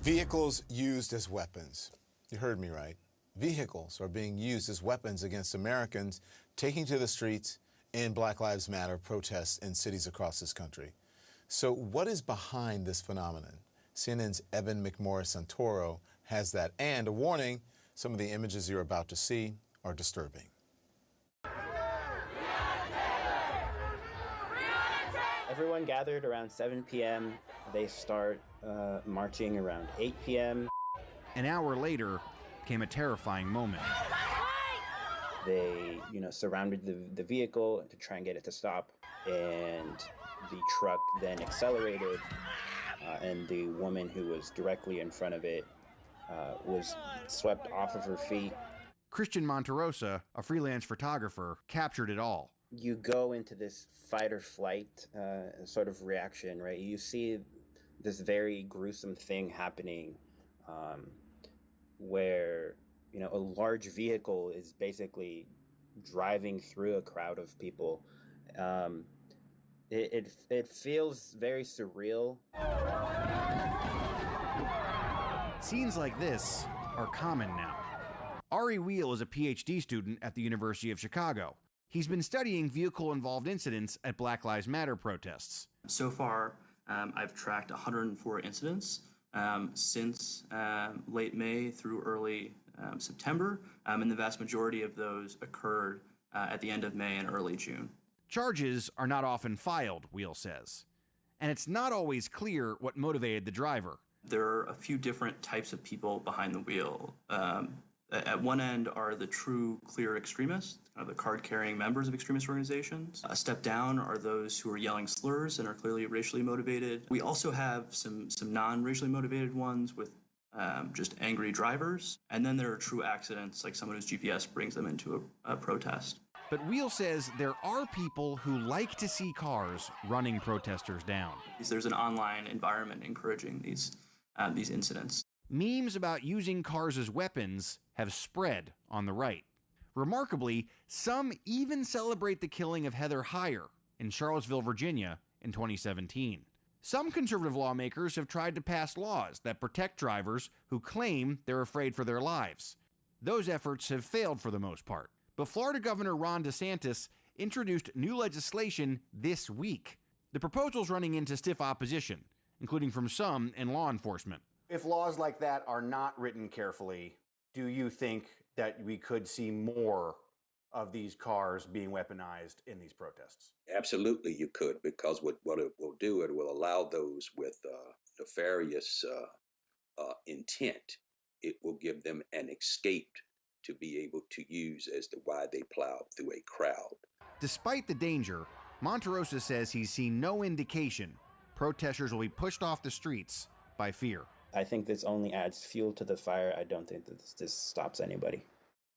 Vehicles used as weapons. You heard me right. Vehicles are being used as weapons against Americans taking to the streets in Black Lives Matter protests in cities across this country. So what is behind this phenomenon? CNN's Evan McMorris-Santoro has that, and a warning, some of the images you're about to see are disturbing. Everyone gathered around 7 p.m. They start marching around 8 p.m. An hour later came a terrifying moment. They, surrounded the vehicle to try and get it to stop, and the truck then accelerated, and the woman who was directly in front of it was swept off of her feet. Christian Monterosa, a freelance photographer, captured it all. You go into this fight or flight sort of reaction, right? You see this very gruesome thing happening where, a large vehicle is basically driving through a crowd of people. It feels very surreal. Scenes like this are common now. Ari Wheel is a PhD student at the University of Chicago. He's been studying vehicle-involved incidents at Black Lives Matter protests. So far, I've tracked 104 incidents since late May through early September, and the vast majority of those occurred at the end of May and early June. Charges are not often filed, Wheel says, and it's not always clear what motivated the driver. There are a few different types of people behind the wheel. At one end are the true clear extremists, the card-carrying members of extremist organizations. A step down are those who are yelling slurs and are clearly racially motivated. We also have some non-racially motivated ones with just angry drivers. And then there are true accidents, like someone whose GPS brings them into a protest. But Wheel says there are people who like to see cars running protesters down. There's an online environment encouraging these incidents. Memes about using cars as weapons have spread on the right. Remarkably, some even celebrate the killing of Heather Heyer in Charlottesville, Virginia in 2017. Some conservative lawmakers have tried to pass laws that protect drivers who claim they're afraid for their lives. Those efforts have failed for the most part. But Florida Governor Ron DeSantis introduced new legislation this week. The proposal's running into stiff opposition, including from some in law enforcement. If laws like that are not written carefully, do you think that we could see more of these cars being weaponized in these protests? Absolutely, you could, because what it will do, it will allow those with nefarious intent, it will give them an escape to be able to use as to why they plowed through a crowd. Despite the danger, Monterosa says he's seen no indication protesters will be pushed off the streets by fear. I think this only adds fuel to the fire. I don't think that this stops anybody.